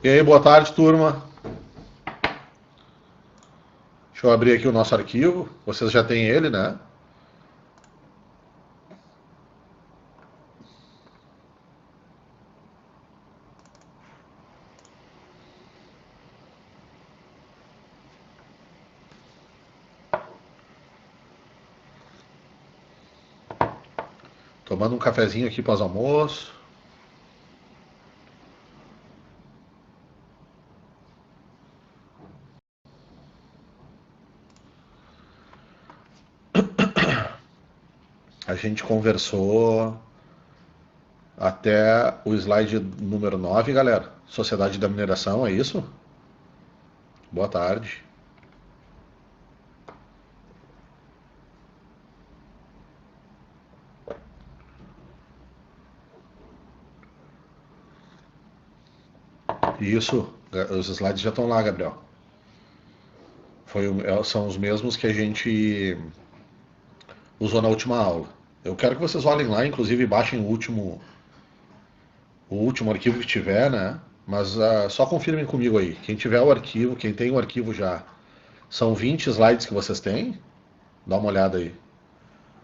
E aí, boa tarde, turma. Deixa eu abrir aqui o nosso arquivo. Vocês já têm ele, né? Tomando um cafezinho aqui pós-almoço. A gente conversou até o slide número 9, galera. Sociedade da Mineração, é isso? Boa tarde. Isso, os slides já estão lá, Gabriel. São os mesmos que a gente usou na última aula. Eu quero que vocês olhem lá, inclusive baixem o último arquivo que tiver, né? Mas só confirmem comigo aí. Quem tiver o arquivo, quem tem o arquivo já, são 20 slides que vocês têm? Dá uma olhada aí.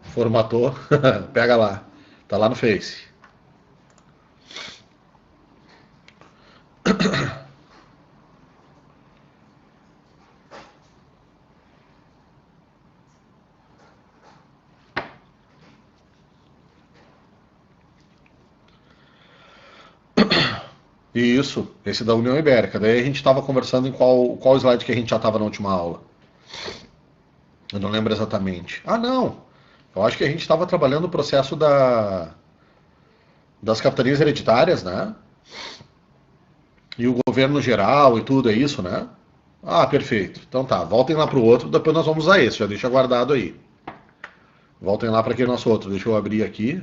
Formatou? Pega lá. Tá lá no Face. Isso, esse da União Ibérica. Daí a gente estava conversando em qual slide que a gente já estava na última aula. Eu não lembro exatamente. Ah, não. Eu acho que a gente estava trabalhando o processo das capitanias hereditárias, né? E o governo geral e tudo, é isso, né? Ah, perfeito. Então tá, voltem lá para o outro, depois nós vamos usar esse, já deixa guardado aí. Voltem lá para aquele nosso outro. Deixa eu abrir aqui.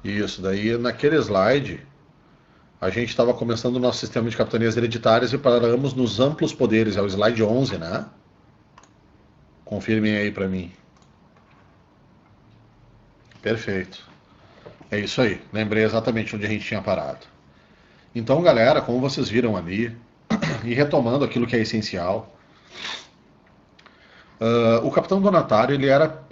Isso, daí naquele slide a gente estava começando o nosso sistema de capitanias hereditárias e paramos nos amplos poderes, é o slide 11, né? Confirmem aí para mim. Perfeito. É isso aí. Lembrei exatamente onde a gente tinha parado. Então, galera, como vocês viram ali, e retomando aquilo que é essencial, o capitão donatário ele era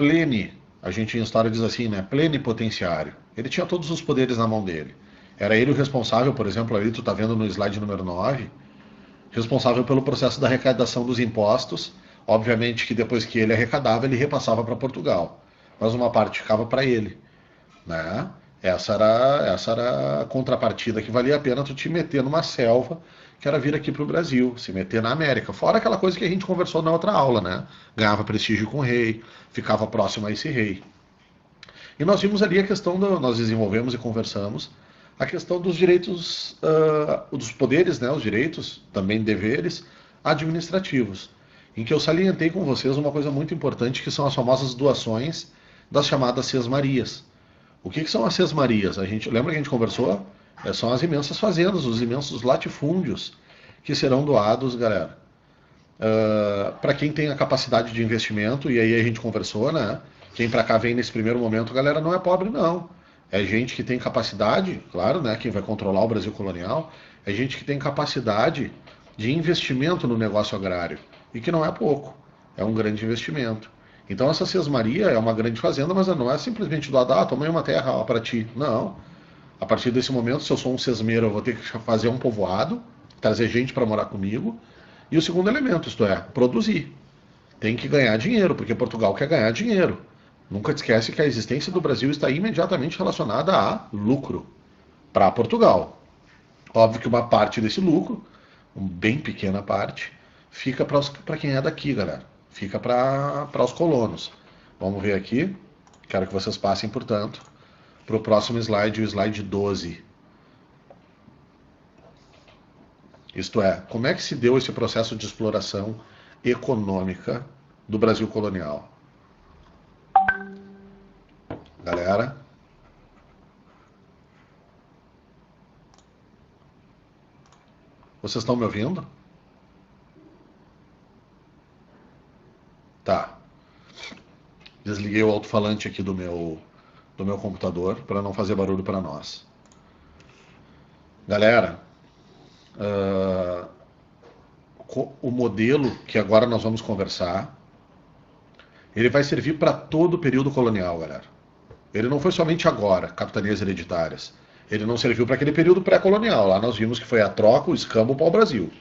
a gente em história diz assim, né? Plenipotenciário. Ele tinha todos os poderes na mão dele. Era ele o responsável, por exemplo, ali tu tá vendo no slide número 9, responsável pelo processo da arrecadação dos impostos. Obviamente que depois que ele arrecadava, ele repassava para Portugal. Mas uma parte ficava para ele, né? Essa era a contrapartida que valia a pena tu te meter numa selva que era vir aqui para o Brasil, se meter na América. Fora aquela coisa que a gente conversou na outra aula, né? Ganhava prestígio com o rei, ficava próximo a esse rei. E nós vimos ali a questão, nós desenvolvemos e conversamos, a questão dos direitos, dos poderes, né, os direitos, também deveres, administrativos, em que eu salientei com vocês uma coisa muito importante, que são as famosas doações das chamadas sesmarias. O que são as sesmarias? Lembra que a gente conversou? São as imensas fazendas, os imensos latifúndios que serão doados, galera, para quem tem a capacidade de investimento, e aí a gente conversou, né? Quem para cá vem nesse primeiro momento, galera, não é pobre, não. É gente que tem capacidade, claro, né? Quem vai controlar o Brasil colonial, é gente que tem capacidade de investimento no negócio agrário. E que não é pouco. É um grande investimento. Então essa Sesmaria é uma grande fazenda, mas não é simplesmente doar, toma aí uma terra para ti. Não. A partir desse momento, se eu sou um sesmeiro, eu vou ter que fazer um povoado, trazer gente para morar comigo. E o segundo elemento, isto é, produzir. Tem que ganhar dinheiro, porque Portugal quer ganhar dinheiro. Nunca te esquece que a existência do Brasil está imediatamente relacionada a lucro para Portugal. Óbvio que uma parte desse lucro, uma bem pequena parte, fica para quem é daqui, galera. Fica para os colonos. Vamos ver aqui. Quero que vocês passem, portanto, para o próximo slide, o slide 12. Isto é, como é que se deu esse processo de exploração econômica do Brasil colonial. Galera, vocês estão me ouvindo? Tá. Desliguei o alto-falante aqui do meu computador para não fazer barulho para nós. Galera, o modelo que agora nós vamos conversar, ele vai servir para todo o período colonial, galera. Ele não foi somente agora, capitanias hereditárias. Ele não serviu para aquele período pré-colonial. Lá nós vimos que foi a troca, o escambo, o pau-brasil.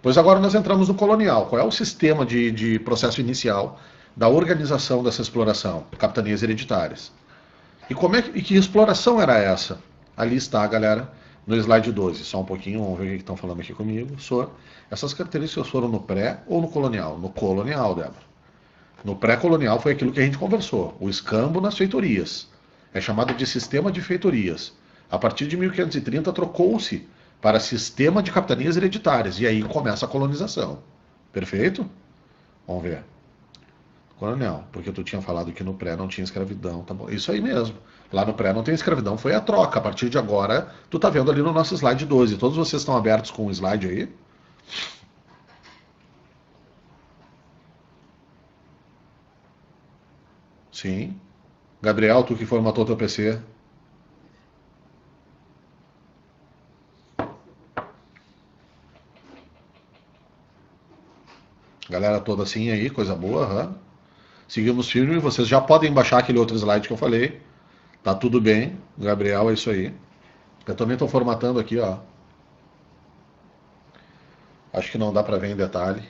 Pois agora nós entramos no colonial. Qual é o sistema de processo inicial da organização dessa exploração? Capitanias hereditárias. E que exploração era essa? Ali está, galera, no slide 12. Só um pouquinho, vamos ver o que estão falando aqui comigo. Essas características foram no pré ou no colonial? No colonial, Débora. No pré-colonial foi aquilo que a gente conversou. O escambo nas feitorias. É chamado de sistema de feitorias. A partir de 1530 trocou-se para sistema de capitanias hereditárias. E aí começa a colonização. Perfeito? Vamos ver. Colonial, porque tu tinha falado que no pré não tinha escravidão, tá bom? Isso aí mesmo. Lá no pré não tem escravidão, foi a troca. A partir de agora, tu tá vendo ali no nosso slide 12. Todos vocês estão abertos com o slide aí? Sim. Gabriel, tu que formatou teu PC. Galera toda assim aí, coisa boa, uhum. Seguimos firme, vocês já podem baixar aquele outro slide que eu falei. Tá tudo bem, Gabriel, é isso aí. Eu também estou formatando aqui, ó. Acho que não dá para ver em detalhe.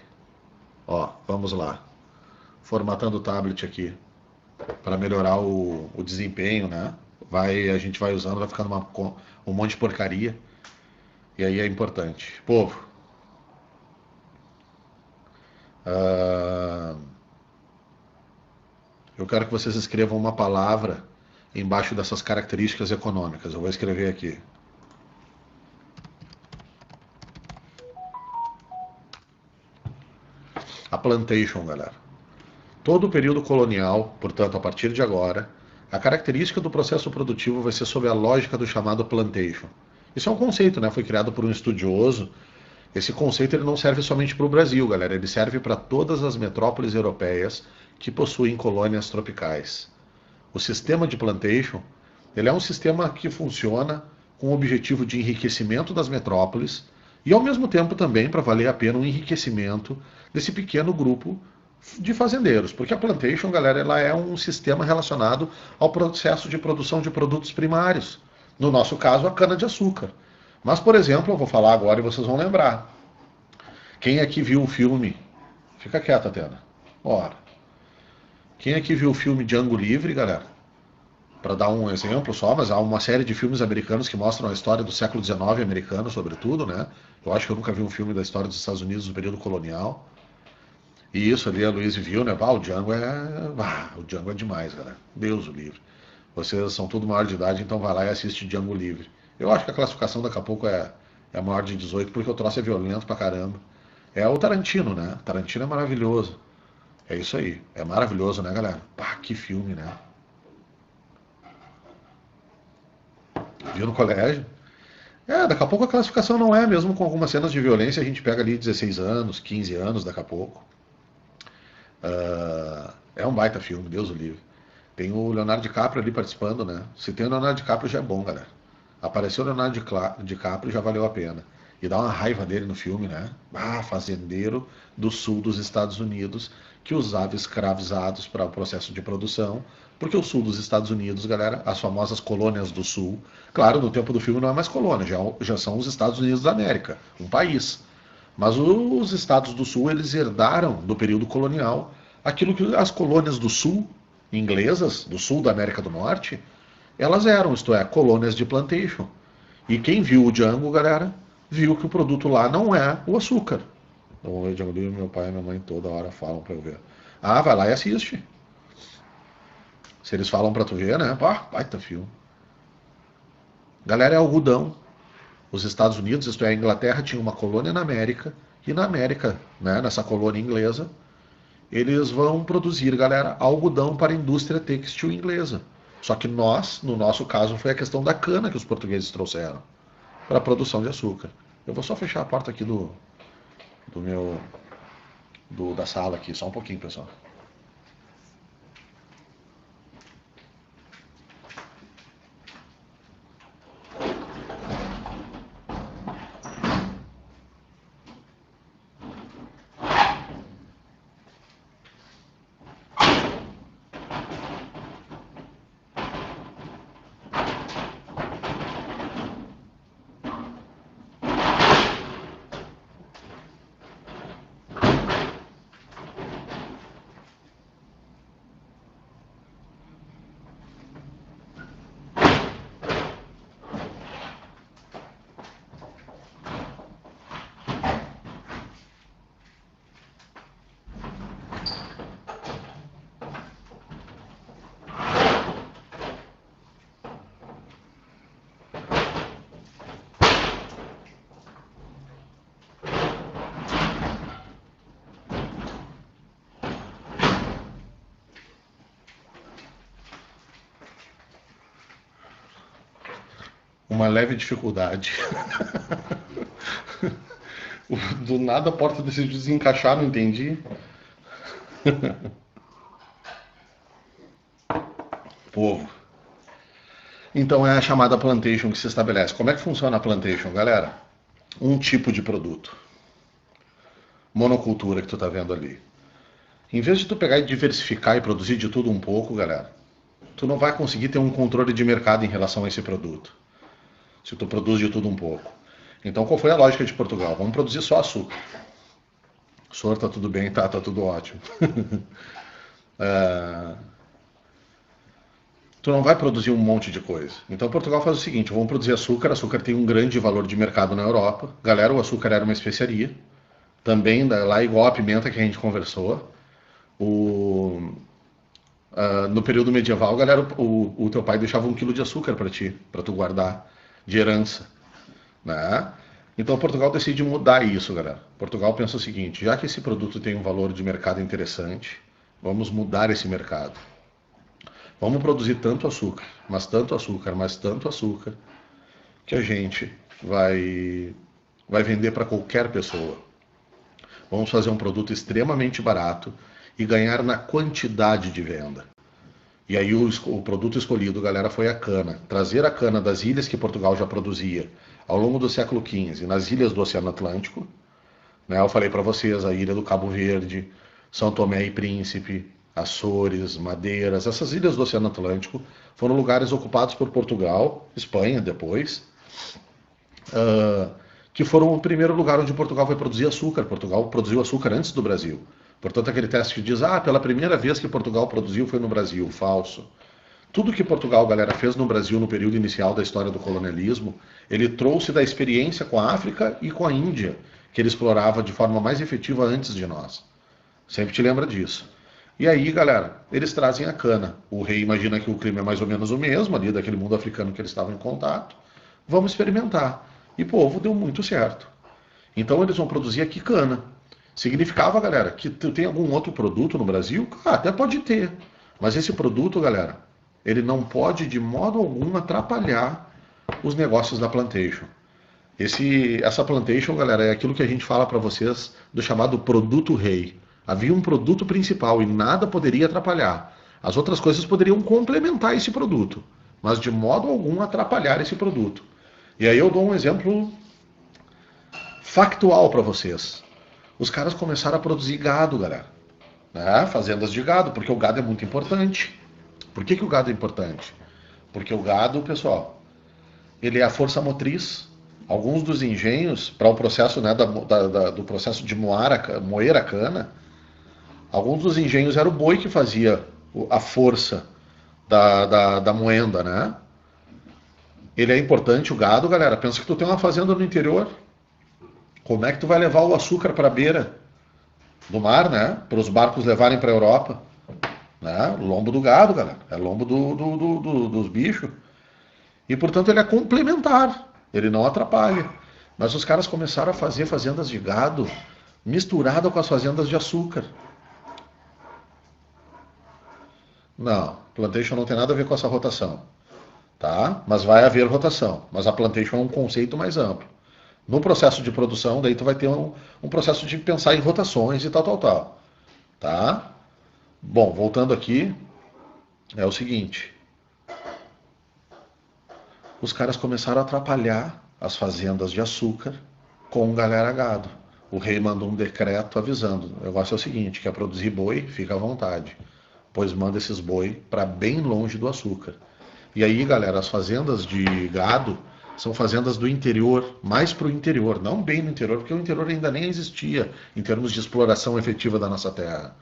Ó, vamos lá. Formatando o tablet aqui para melhorar o desempenho, né? A gente vai usando, vai ficando um monte de porcaria. E aí é importante. Povo, eu quero que vocês escrevam uma palavra embaixo dessas características econômicas. Eu vou escrever aqui. A plantation, galera. Todo o período colonial, portanto, a partir de agora, a característica do processo produtivo vai ser sob a lógica do chamado plantation. Isso é um conceito, né? Foi criado por um estudioso. Esse conceito ele não serve somente para o Brasil, galera. Ele serve para todas as metrópoles europeias que possuem colônias tropicais. O sistema de plantation, ele é um sistema que funciona com o objetivo de enriquecimento das metrópoles e, ao mesmo tempo, também para valer a pena um enriquecimento desse pequeno grupo de fazendeiros, porque a plantation, galera, ela é um sistema relacionado ao processo de produção de produtos primários. No nosso caso, a cana-de-açúcar. Mas, por exemplo, eu vou falar agora e vocês vão lembrar. Quem aqui viu o filme... Fica quieta, Tena. Bora. Quem aqui viu o filme Django Livre, galera? Para dar um exemplo só, mas há uma série de filmes americanos que mostram a história do século XIX americano, sobretudo, né? Eu acho que eu nunca vi um filme da história dos Estados Unidos no período colonial. E isso ali a Luiz viu, né? O Django é demais, galera. Deus o livre. Vocês são tudo maior de idade, então vai lá e assiste Django Livre. Eu acho que a classificação daqui a pouco é maior de 18, porque o troço é violento pra caramba. É o Tarantino, né? Tarantino é maravilhoso. É isso aí. É maravilhoso, né, galera? Pá, que filme, né? Viu no colégio? Daqui a pouco a classificação não é, mesmo com algumas cenas de violência, a gente pega ali 16 anos, 15 anos daqui a pouco. É um baita filme, Deus o livre. Tem o Leonardo DiCaprio ali participando, né? Se tem o Leonardo DiCaprio já é bom, galera. Apareceu o Leonardo DiCaprio já valeu a pena. E dá uma raiva dele no filme, né? Fazendeiro do sul dos Estados Unidos que usava escravizados para o processo de produção. Porque o sul dos Estados Unidos, galera, as famosas colônias do sul, claro, no tempo do filme não é mais colônia, já são os Estados Unidos da América, um país. Mas os estados do sul, eles herdaram do período colonial aquilo que as colônias do sul, inglesas, do sul da América do Norte, elas eram, isto é, colônias de plantation. E quem viu o Django, galera, viu que o produto lá não é o açúcar. Então, vamos ver Django Livre, meu pai e minha mãe toda hora falam pra eu ver. Vai lá e assiste. Se eles falam pra tu ver, né? Baita filme. Galera, é algodão. Os Estados Unidos, isto é, a Inglaterra, tinha uma colônia na América, e na América, né, nessa colônia inglesa, eles vão produzir, galera, algodão para a indústria têxtil inglesa. Só que nós, no nosso caso, foi a questão da cana que os portugueses trouxeram para a produção de açúcar. Eu vou só fechar a porta aqui do meu da sala aqui, só um pouquinho, pessoal. Uma leve dificuldade. Do nada a porta decidiu desencaixar, não entendi. Povo. Então é a chamada plantation que se estabelece. Como é que funciona a plantation, galera? Um tipo de produto. Monocultura que tu tá vendo ali. Em vez de tu pegar e diversificar e produzir de tudo um pouco, galera, tu não vai conseguir ter um controle de mercado em relação a esse produto. Se tu produz de tudo um pouco. Então qual foi a lógica de Portugal? Vamos produzir só açúcar. O senhor tá tudo bem? Tá tudo ótimo. Tu não vai produzir um monte de coisa. Então Portugal faz o seguinte, vamos produzir açúcar. Açúcar tem um grande valor de mercado na Europa. Galera, o açúcar era uma especiaria. Também lá igual a pimenta que a gente conversou. No período medieval, galera, o teu pai deixava 1 quilo de açúcar para ti, para tu guardar de herança, né? Então Portugal decide mudar isso, galera. Portugal pensa o seguinte, já que esse produto tem um valor de mercado interessante, vamos mudar esse mercado. Vamos produzir tanto açúcar, mas tanto açúcar, mas tanto açúcar, que a gente vai vender para qualquer pessoa. Vamos fazer um produto extremamente barato e ganhar na quantidade de venda. E aí o produto escolhido, galera, foi a cana. Trazer a cana das ilhas que Portugal já produzia ao longo do século XV, nas ilhas do Oceano Atlântico. Né? Eu falei para vocês, a ilha do Cabo Verde, São Tomé e Príncipe, Açores, Madeiras, essas ilhas do Oceano Atlântico foram lugares ocupados por Portugal, Espanha depois, que foram o primeiro lugar onde Portugal foi produzir açúcar. Portugal produziu açúcar antes do Brasil. Portanto, aquele teste que diz, pela primeira vez que Portugal produziu foi no Brasil. Falso. Tudo que Portugal, galera, fez no Brasil no período inicial da história do colonialismo, ele trouxe da experiência com a África e com a Índia, que ele explorava de forma mais efetiva antes de nós. Sempre te lembra disso. E aí, galera, eles trazem a cana. O rei imagina que o clima é mais ou menos o mesmo, ali daquele mundo africano que eles estavam em contato. Vamos experimentar. E, povo, deu muito certo. Então, eles vão produzir aqui cana. Significava, galera, que tem algum outro produto no Brasil? Até pode ter. Mas esse produto, galera, ele não pode de modo algum atrapalhar os negócios da plantation. Essa plantation, galera, é aquilo que a gente fala para vocês do chamado produto rei. Havia um produto principal e nada poderia atrapalhar. As outras coisas poderiam complementar esse produto, mas de modo algum atrapalhar esse produto. E aí eu dou um exemplo factual para vocês. Os caras começaram a produzir gado, galera. Né? Fazendas de gado, porque o gado é muito importante. Por que o gado é importante? Porque o gado, pessoal, ele é a força motriz. Alguns dos engenhos, para o processo, né, do processo de moer a cana, alguns dos engenhos era o boi que fazia a força da moenda, né? Ele é importante, o gado, galera. Pensa que tu tem uma fazenda no interior. Como é que tu vai levar o açúcar para a beira do mar, né? Para os barcos levarem para a Europa? Né? Lombo do gado, galera. É lombo dos bichos. E, portanto, ele é complementar. Ele não atrapalha. Mas os caras começaram a fazer fazendas de gado misturada com as fazendas de açúcar. Não, plantation não tem nada a ver com essa rotação, tá? Mas vai haver rotação. Mas a plantation é um conceito mais amplo. No processo de produção, daí tu vai ter um processo de pensar em rotações e tal, tal, tal, tá? Bom, voltando aqui, é o seguinte: os caras começaram a atrapalhar as fazendas de açúcar com galera gado. O rei mandou um decreto avisando: o negócio é o seguinte, quer produzir boi, fica à vontade, pois manda esses boi para bem longe do açúcar. E aí, galera, as fazendas de gado são fazendas do interior, mais para o interior, não bem no interior, porque o interior ainda nem existia em termos de exploração efetiva da nossa terra.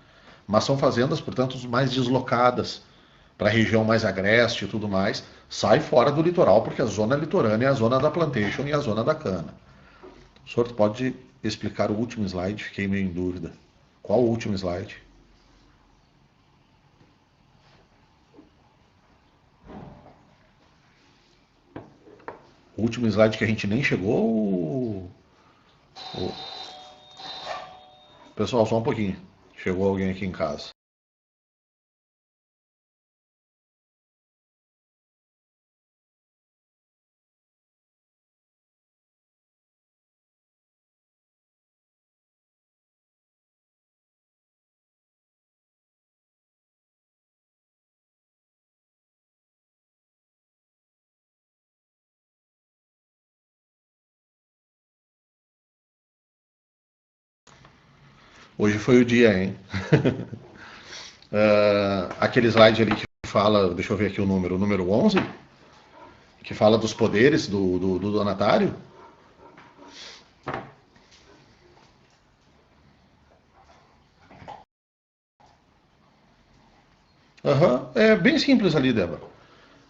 Mas são fazendas, portanto, mais deslocadas para a região mais agreste e tudo mais. Sai fora do litoral, porque a zona litorânea é a zona da plantation e a zona da cana. O senhor pode explicar o último slide? Fiquei meio em dúvida. Qual o último slide? O último slide que a gente nem chegou? Pessoal, só um pouquinho. Chegou alguém aqui em casa. Hoje foi o dia, hein? Aquele slide ali que fala, deixa eu ver aqui o número 11, que fala dos poderes do donatário. Uhum. É bem simples ali, Débora.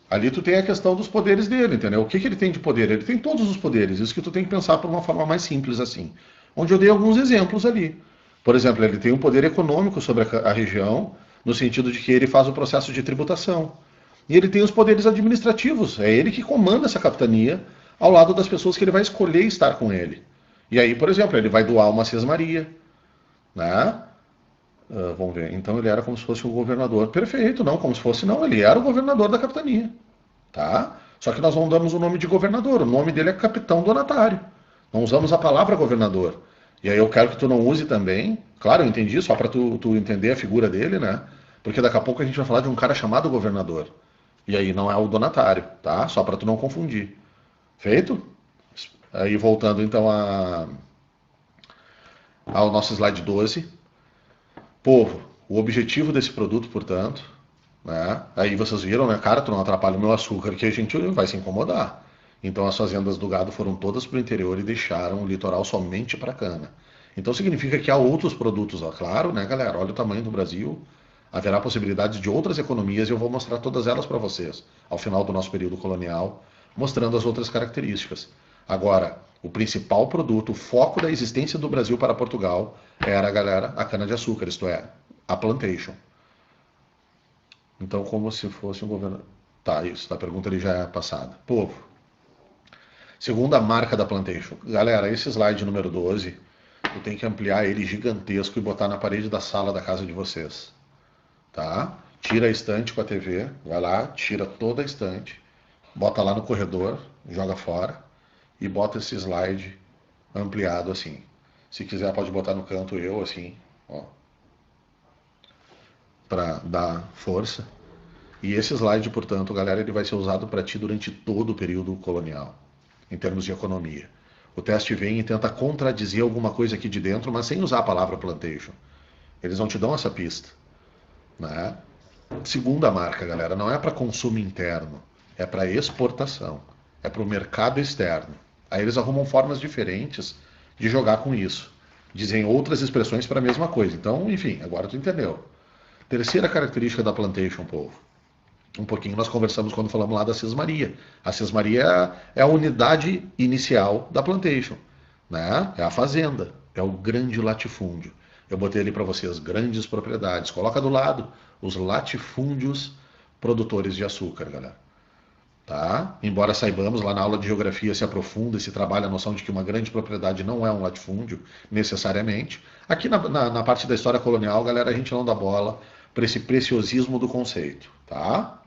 Ali tu tem a questão dos poderes dele, entendeu? O que, que ele tem de poder? Ele tem todos os poderes. Isso que tu tem que pensar por uma forma mais simples assim. Onde eu dei alguns exemplos ali. Por exemplo, ele tem um poder econômico sobre a região, no sentido de que ele faz o processo de tributação. E ele tem os poderes administrativos. É ele que comanda essa capitania ao lado das pessoas que ele vai escolher estar com ele. E aí, por exemplo, ele vai doar uma sesmaria, né? Vamos ver. Então ele era como se fosse o governador. Perfeito, não, como se fosse não, ele era o governador da capitania, tá? Só que nós não damos o nome de governador, o nome dele é capitão donatário. Não usamos a palavra governador. E aí eu quero que tu não use também, claro, eu entendi, só para tu entender a figura dele, né? Porque daqui a pouco a gente vai falar de um cara chamado governador. E aí não é o donatário, tá? Só para tu não confundir. Feito? Aí voltando então ao nosso slide 12. Povo, o objetivo desse produto, portanto, né? Aí vocês viram, né? Cara, tu não atrapalha o meu açúcar que a gente vai se incomodar. Então as fazendas do gado foram todas para o interior e deixaram o litoral somente para cana. Então significa que há outros produtos, ó, claro, né, galera? Olha o tamanho do Brasil. Haverá possibilidades de outras economias e eu vou mostrar todas elas para vocês ao final do nosso período colonial, mostrando as outras características. Agora, o principal produto, o foco da existência do Brasil para Portugal era, galera, a cana-de-açúcar, isto é, a plantation. Então, como se fosse um governo. Tá, isso, a pergunta ali já é passada. Povo, segunda marca da plantation. Galera, esse slide número 12, eu tenho que ampliar ele gigantesco e botar na parede da sala da casa de vocês. Tá? Tira a estante com a TV, vai lá, tira toda a estante, bota lá no corredor, joga fora e bota esse slide ampliado assim. Se quiser pode botar no canto eu assim, ó, para dar força. E esse slide, portanto, galera, ele vai ser usado para ti durante todo o período colonial, em termos de economia. O teste vem e tenta contradizer alguma coisa aqui de dentro, mas sem usar a palavra plantation. Eles não te dão essa pista, né? Segunda marca, galera, não é para consumo interno, é para exportação, é para o mercado externo. Aí eles arrumam formas diferentes de jogar com isso. Dizem outras expressões para a mesma coisa. Então, enfim, agora tu entendeu. Terceira característica da plantation, povo. Um pouquinho nós conversamos quando falamos lá da sesmaria. A sesmaria é a unidade inicial da plantation, né? É a fazenda, é o grande latifúndio. Eu botei ali para vocês grandes propriedades. Coloca do lado os latifúndios produtores de açúcar, galera. Tá? Embora saibamos, lá na aula de geografia se aprofunda e se trabalha a noção de que uma grande propriedade não é um latifúndio, necessariamente. Aqui na parte da história colonial, galera, a gente não dá bola para esse preciosismo do conceito, tá?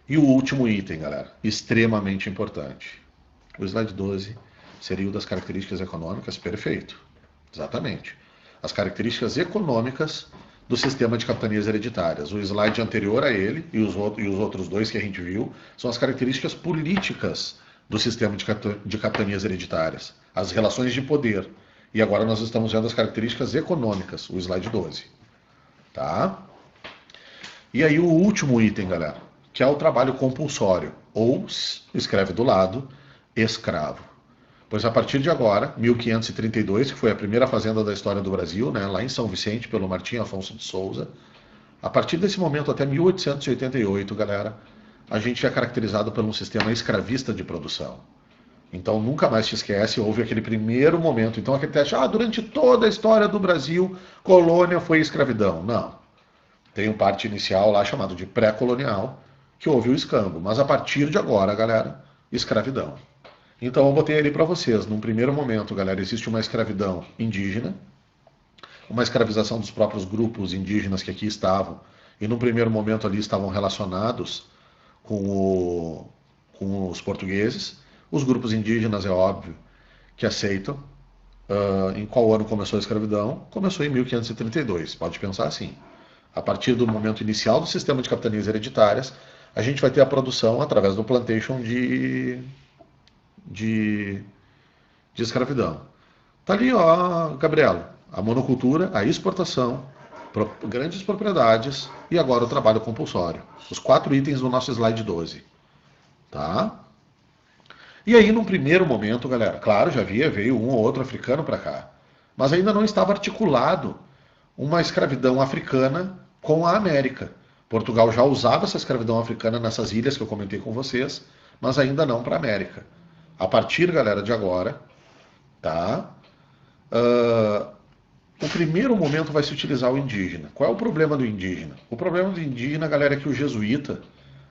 E o último item, galera, extremamente importante. O slide 12 seria o das características econômicas, perfeito. Exatamente. As características econômicas do sistema de capitanias hereditárias. O slide anterior a ele e os outros dois que a gente viu são as características políticas do sistema de capitanias hereditárias, as relações de poder. E agora nós estamos vendo as características econômicas, o slide 12. Tá? E aí o último item, galera, que é o trabalho compulsório, ou, escreve do lado, escravo. Pois a partir de agora, 1532, que foi a primeira fazenda da história do Brasil, né, lá em São Vicente, pelo Martim Afonso de Souza, a partir desse momento até 1888, galera, a gente é caracterizado por um sistema escravista de produção. Então nunca mais te esquece, houve aquele primeiro momento. Então aquele teste, durante toda a história do Brasil, colônia foi escravidão. Não. Tem um parte inicial lá chamado de pré-colonial, que houve o escambo. Mas a partir de agora, galera, escravidão. Então eu botei ali para vocês. Num primeiro momento, galera, existe uma escravidão indígena, uma escravização dos próprios grupos indígenas que aqui estavam, e num primeiro momento ali estavam relacionados com os portugueses. Os grupos indígenas, é óbvio, que aceitam. Em qual ano começou a escravidão? Começou em 1532, pode pensar assim. A partir do momento inicial do sistema de capitanias hereditárias, a gente vai ter a produção através do plantation de escravidão. Tá ali, ó, Gabriela, a monocultura, a exportação, grandes propriedades e agora o trabalho compulsório. Os 4 itens do nosso slide 12. Tá? E aí, num primeiro momento, galera, claro, veio um ou outro africano para cá, mas ainda não estava articulado uma escravidão africana com a América. Portugal já usava essa escravidão africana nessas ilhas que eu comentei com vocês, mas ainda não para a América. A partir, galera, de agora, tá? O primeiro momento vai se utilizar o indígena. Qual é o problema do indígena? O problema do indígena, galera, é que o jesuíta,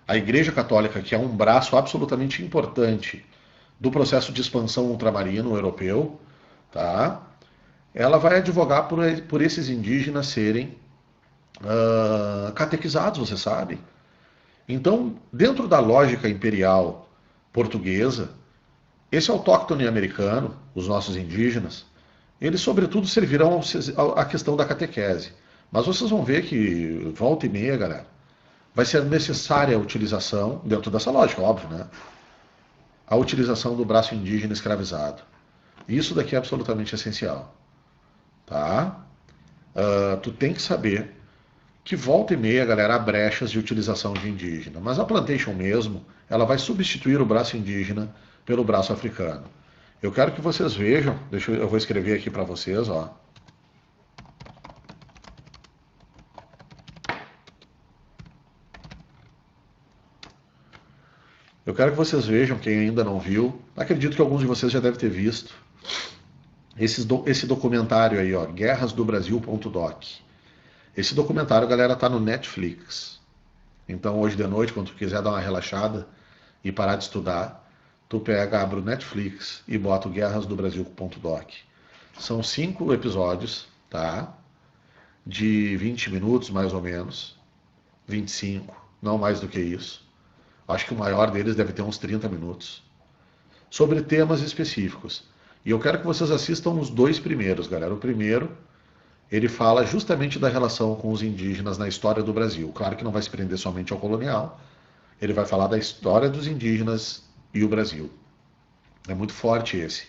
a Igreja Católica, que é um braço absolutamente importante do processo de expansão ultramarino europeu, tá? Ela vai advogar por esses indígenas serem catequizados, você sabe. Então, dentro da lógica imperial portuguesa, esse autóctone americano, os nossos indígenas, eles sobretudo servirão à questão da catequese. Mas vocês vão ver que, volta e meia, galera, vai ser necessária a utilização, dentro dessa lógica, óbvio, né? A utilização do braço indígena escravizado. Isso daqui é absolutamente essencial. Tá? Tu tem que saber que volta e meia, galera, há brechas de utilização de indígena. Mas a plantation mesmo, ela vai substituir o braço indígena pelo braço africano. Eu quero que vocês vejam, eu vou escrever aqui para vocês, ó. Eu quero que vocês vejam, quem ainda não viu, acredito que alguns de vocês já devem ter visto, esse documentário aí, ó, guerrasdobrasil.doc. Esse documentário, galera, tá no Netflix. Então, hoje de noite, quando tu quiser dar uma relaxada e parar de estudar, tu pega, abre o Netflix e bota o guerrasdobrasil.doc. São 5 episódios, tá? De 20 minutos, mais ou menos. 25, não mais do que isso. Acho que o maior deles deve ter uns 30 minutos. Sobre temas específicos. E eu quero que vocês assistam os 2 primeiros, galera. O primeiro, ele fala justamente da relação com os indígenas na história do Brasil. Claro que não vai se prender somente ao colonial. Ele vai falar da história dos indígenas e o Brasil. É muito forte esse.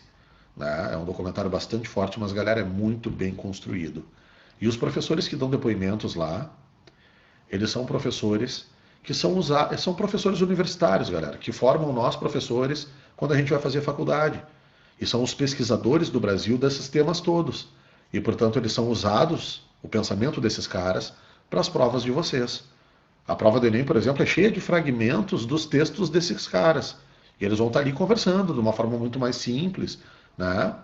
Né? É um documentário bastante forte, mas, galera, é muito bem construído. E os professores que dão depoimentos lá, eles são professores que são professores universitários, galera, que formam nós, professores, quando a gente vai fazer faculdade. E são os pesquisadores do Brasil desses temas todos. E, portanto, eles são usados, o pensamento desses caras, para as provas de vocês. A prova do Enem, por exemplo, é cheia de fragmentos dos textos desses caras. E eles vão estar ali conversando de uma forma muito mais simples, né?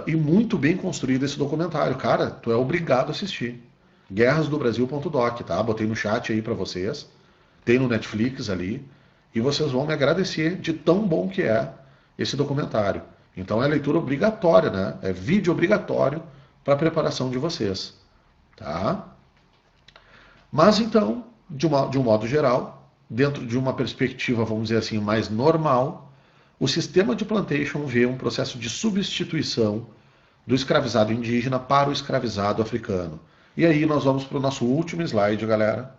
E muito bem construído esse documentário. Cara, tu é obrigado a assistir. Guerrasdobrasil.doc, tá? Botei no chat aí para vocês. Tem no Netflix ali. E vocês vão me agradecer de tão bom que é esse documentário. Então é leitura obrigatória, né? É vídeo obrigatório para a preparação de vocês. Tá? Mas então, de um modo geral, dentro de uma perspectiva, vamos dizer assim, mais normal, o sistema de plantation vê um processo de substituição do escravizado indígena para o escravizado africano. E aí nós vamos para o nosso último slide, galera,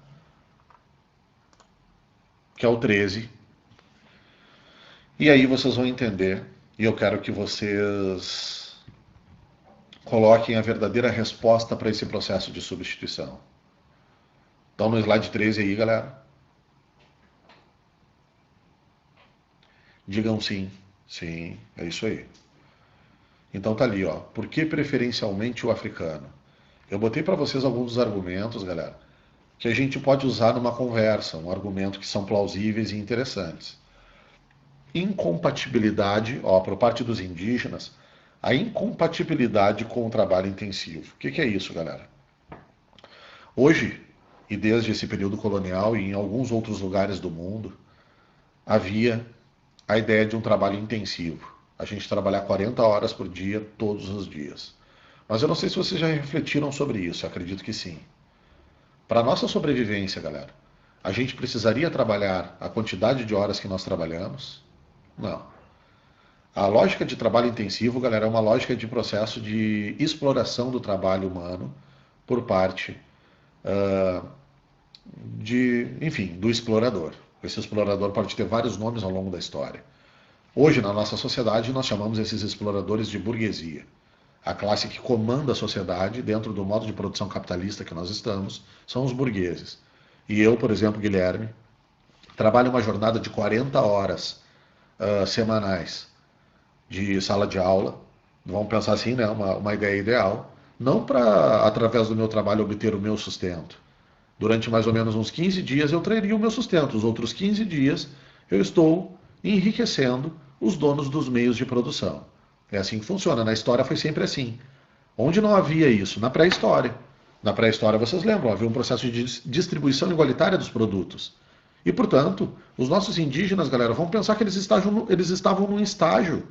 que é o 13. E aí vocês vão entender, e eu quero que vocês coloquem a verdadeira resposta para esse processo de substituição. Então no slide 13 aí, galera. Digam sim. Sim, é isso aí. Então tá ali, ó. Por que preferencialmente o africano? Eu botei para vocês alguns dos argumentos, galera, que a gente pode usar numa conversa, um argumento que são plausíveis e interessantes. Incompatibilidade, ó, por parte dos indígenas, a incompatibilidade com o trabalho intensivo. O que é isso, galera? Hoje, e desde esse período colonial e em alguns outros lugares do mundo, havia a ideia de um trabalho intensivo. A gente trabalhar 40 horas por dia, todos os dias. Mas eu não sei se vocês já refletiram sobre isso, eu acredito que sim. Para a nossa sobrevivência, galera, a gente precisaria trabalhar a quantidade de horas que nós trabalhamos? Não. A lógica de trabalho intensivo, galera, é uma lógica de processo de exploração do trabalho humano por parte enfim, do explorador. Esse explorador pode ter vários nomes ao longo da história. Hoje, na nossa sociedade, nós chamamos esses exploradores de burguesia. A classe que comanda a sociedade dentro do modo de produção capitalista que nós estamos são os burgueses. E eu, por exemplo, Guilherme, trabalho uma jornada de 40 horas semanais de sala de aula. Vamos pensar assim, né? Uma ideia ideal. Não para, através do meu trabalho, obter o meu sustento. Durante mais ou menos uns 15 dias eu trairia o meu sustento. Os outros 15 dias eu estou enriquecendo os donos dos meios de produção. É assim que funciona. Na história foi sempre assim. Onde não havia isso? Na pré-história. Na pré-história, vocês lembram, havia um processo de distribuição igualitária dos produtos. E, portanto, os nossos indígenas, galera, vão pensar que eles estavam num estágio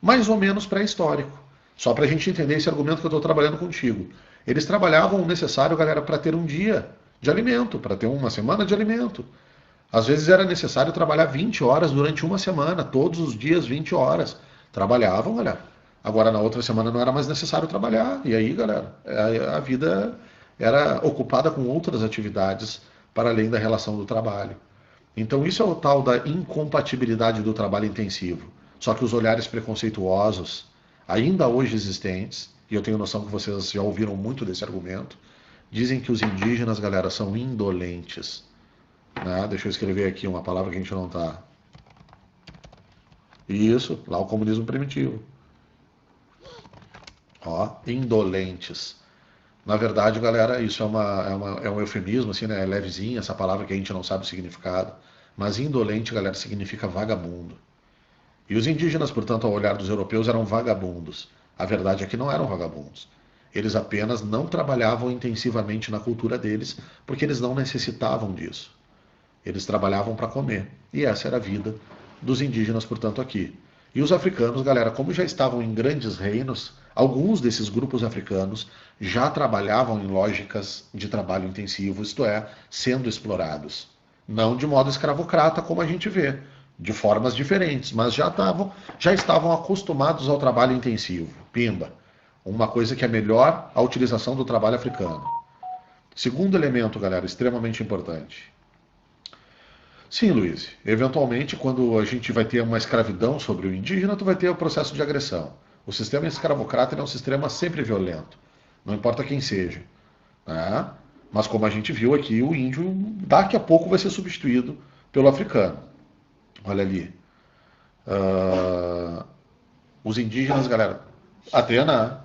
mais ou menos pré-histórico. Só para a gente entender esse argumento que eu estou trabalhando contigo. Eles trabalhavam o necessário, galera, para ter um dia de alimento, para ter uma semana de alimento. Às vezes era necessário trabalhar 20 horas durante uma semana, todos os dias 20 horas. Trabalhavam, galera. Agora na outra semana não era mais necessário trabalhar. E aí, galera, a vida era ocupada com outras atividades para além da relação do trabalho. Então isso é o tal da incompatibilidade do trabalho intensivo. Só que os olhares preconceituosos, ainda hoje existentes, e eu tenho noção que vocês já ouviram muito desse argumento, dizem que os indígenas, galera, são indolentes. Né? Deixa eu escrever aqui uma palavra que a gente não está. Isso, lá o comunismo primitivo. Ó, indolentes. Na verdade, galera, isso é um eufemismo, assim, né? É levezinho, essa palavra que a gente não sabe o significado. Mas indolente, galera, significa vagabundo. E os indígenas, portanto, ao olhar dos europeus, eram vagabundos. A verdade é que não eram vagabundos. Eles apenas não trabalhavam intensivamente na cultura deles, porque eles não necessitavam disso. Eles trabalhavam para comer. E essa era a vida dos indígenas, portanto, aqui. E os africanos, galera, como já estavam em grandes reinos, alguns desses grupos africanos já trabalhavam em lógicas de trabalho intensivo, isto é, sendo explorados. Não de modo escravocrata, como a gente vê, de formas diferentes, mas já estavam acostumados ao trabalho intensivo. Pimba. Uma coisa que é melhor a utilização do trabalho africano. Segundo elemento, galera, extremamente importante. Sim, Luiz. Eventualmente, quando a gente vai ter uma escravidão sobre o indígena, tu vai ter o processo de agressão. O sistema escravocrata é um sistema sempre violento. Não importa quem seja. Né? Mas como a gente viu aqui, o índio daqui a pouco vai ser substituído pelo africano. Olha ali. Os indígenas, galera. Atena.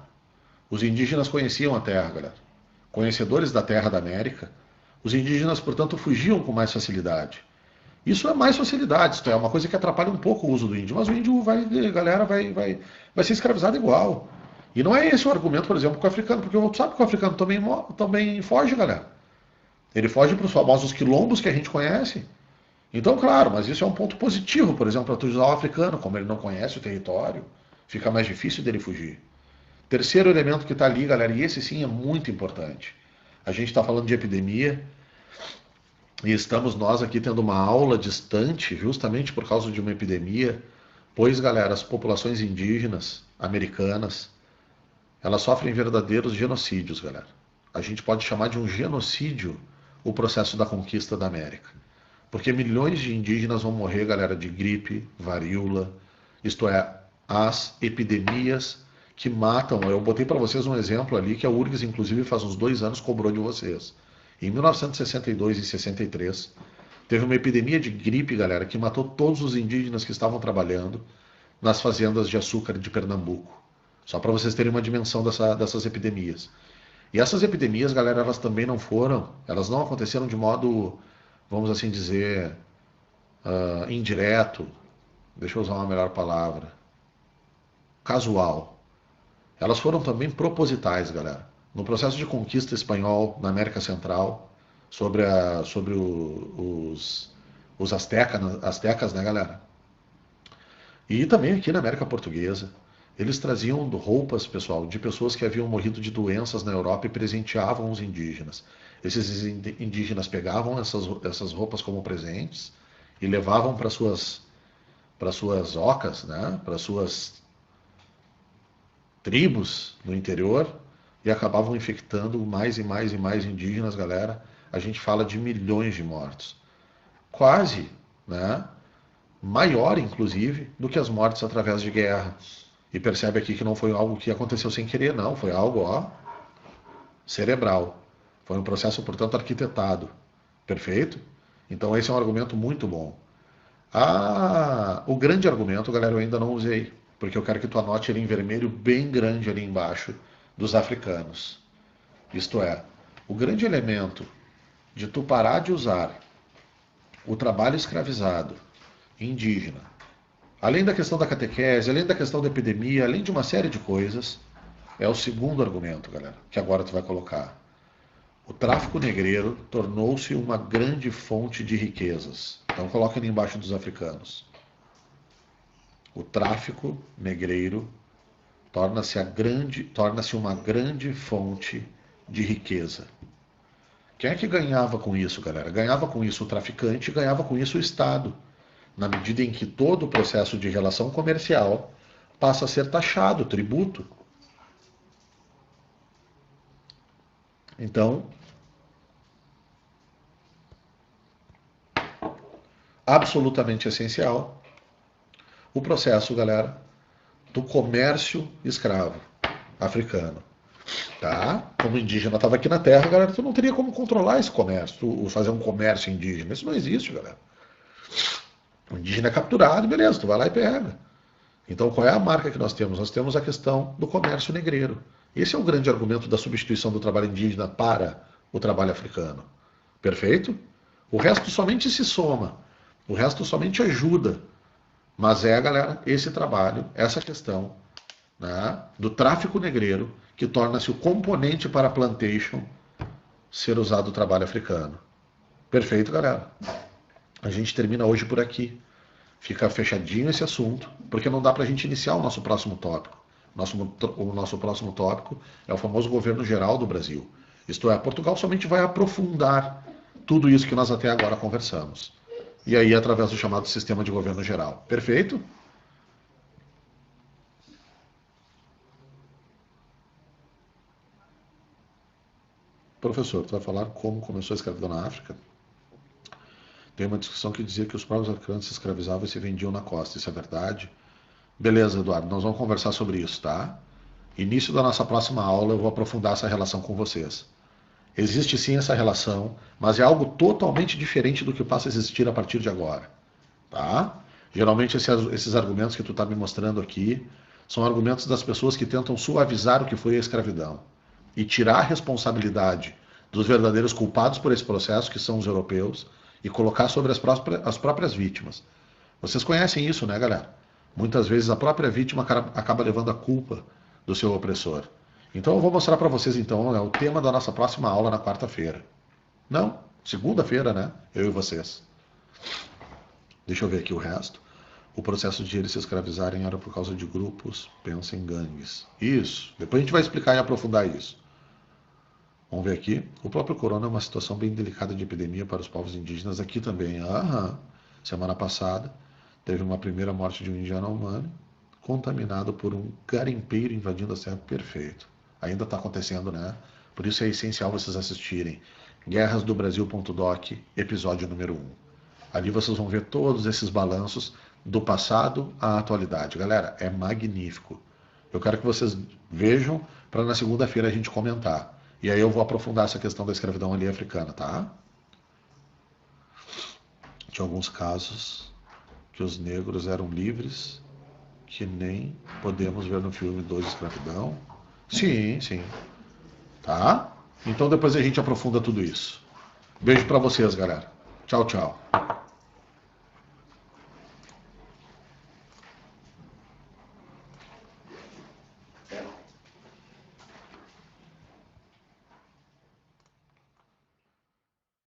Os indígenas conheciam a terra, galera. Conhecedores da terra da América. Os indígenas, portanto, fugiam com mais facilidade. Isso é mais facilidade, isto é uma coisa que atrapalha um pouco o uso do índio, mas o índio vai ser escravizado igual. E não é esse o argumento, por exemplo, com o africano, porque sabe que o africano também foge, galera. Ele foge para os famosos quilombos que a gente conhece. Então, claro, mas isso é um ponto positivo, por exemplo, para tu usar o africano, como ele não conhece o território, fica mais difícil dele fugir. Terceiro elemento que está ali, galera, e esse sim é muito importante. A gente está falando de epidemia e estamos nós aqui tendo uma aula distante justamente por causa de uma epidemia, pois, galera, as populações indígenas americanas, elas sofrem verdadeiros genocídios, galera. A gente pode chamar de um genocídio o processo da conquista da América. Porque milhões de indígenas vão morrer, galera, de gripe, varíola, isto é, as epidemias que matam. Eu botei para vocês um exemplo ali que a URGS, inclusive, faz uns 2 anos cobrou de vocês. Em 1962 e 63, teve uma epidemia de gripe, galera, que matou todos os indígenas que estavam trabalhando nas fazendas de açúcar de Pernambuco. Só para vocês terem uma dimensão dessas epidemias. E essas epidemias, galera, elas não aconteceram de modo, vamos assim dizer, indireto, deixa eu usar uma melhor palavra, casual. Elas foram também propositais, galera. No processo de conquista espanhol na América Central, sobre os astecas, né, galera? E também aqui na América Portuguesa. Eles traziam roupas, pessoal, de pessoas que haviam morrido de doenças na Europa e presenteavam os indígenas. Esses indígenas pegavam essas roupas como presentes e levavam para suas ocas, né, para suas tribos no interior e acabavam infectando mais e mais e mais indígenas, galera. A gente fala de milhões de mortos. Quase, né, maior, inclusive, do que as mortes através de guerra. E percebe aqui que não foi algo que aconteceu sem querer, não. Foi algo, cerebral. Foi um processo, portanto, arquitetado. Perfeito? Então esse é um argumento muito bom. O grande argumento, galera, eu ainda não usei, porque eu quero que tu anote ele em vermelho bem grande ali embaixo dos africanos. Isto é, o grande elemento de tu parar de usar o trabalho escravizado indígena, além da questão da catequese, além da questão da epidemia, além de uma série de coisas, é o segundo argumento, galera, que agora tu vai colocar. O tráfico negreiro tornou-se uma grande fonte de riquezas. Então coloca ali embaixo dos africanos. O tráfico negreiro torna-se uma grande fonte de riqueza. Quem é que ganhava com isso, galera? Ganhava com isso o traficante e ganhava com isso o Estado, na medida em que todo o processo de relação comercial passa a ser taxado, tributo. Então, absolutamente essencial o processo, galera, do comércio escravo africano. Tá? Como o indígena estava aqui na Terra, galera, tu não teria como controlar esse comércio, fazer um comércio indígena. Isso não existe, galera. O indígena é capturado, beleza, tu vai lá e pega. Então, qual é a marca que nós temos? Nós temos a questão do comércio negreiro. Esse é o grande argumento da substituição do trabalho indígena para o trabalho africano. Perfeito? O resto somente se soma. O resto somente ajuda. Mas galera, esse trabalho, essa questão, né, do tráfico negreiro, que torna-se o componente para a plantation ser usado o trabalho africano. Perfeito, galera? A gente termina hoje por aqui. Fica fechadinho esse assunto, porque não dá para a gente iniciar o nosso próximo tópico. O nosso próximo tópico é o famoso governo geral do Brasil. Isto é, Portugal somente vai aprofundar tudo isso que nós até agora conversamos. E aí, através do chamado sistema de governo geral. Perfeito? Professor, tu vai falar como começou a escravidão na África? Tem uma discussão que dizia que os próprios africanos se escravizavam e se vendiam na costa. Isso é verdade? Beleza, Eduardo, nós vamos conversar sobre isso, tá? Início da nossa próxima aula eu vou aprofundar essa relação com vocês. Existe sim essa relação, mas é algo totalmente diferente do que passa a existir a partir de agora, tá? Geralmente esses argumentos que tu está me mostrando aqui são argumentos das pessoas que tentam suavizar o que foi a escravidão e tirar a responsabilidade dos verdadeiros culpados por esse processo, que são os europeus, e colocar sobre as próprias vítimas. Vocês conhecem isso, né, galera? Muitas vezes a própria vítima acaba levando a culpa do seu opressor. Então eu vou mostrar para vocês, então, o tema da nossa próxima aula na quarta-feira. Não, segunda-feira, né? Eu e vocês. Deixa eu ver aqui o resto. o processo de eles se escravizarem era por causa de grupos, pensa em gangues. Isso. Depois a gente vai explicar e aprofundar isso. Vamos ver aqui. O próprio corona é uma situação bem delicada de epidemia para os povos indígenas aqui também. Aham. Semana passada teve uma primeira morte de um indiano humano contaminado por um garimpeiro invadindo a serra. Perfeito. Ainda está acontecendo, né? Por isso é essencial vocês assistirem guerrasdobrasil.doc, episódio número 1. Ali vocês vão ver todos esses balanços do passado à atualidade. Galera, é magnífico. Eu quero que vocês vejam para na segunda-feira a gente comentar. E aí eu vou aprofundar essa questão da escravidão ali africana, tá? Tinha alguns casos que os negros eram livres, que nem podemos ver no filme 2 Escravidão. Sim, sim. Tá? Então depois a gente aprofunda tudo isso. Beijo para vocês, galera. Tchau, tchau.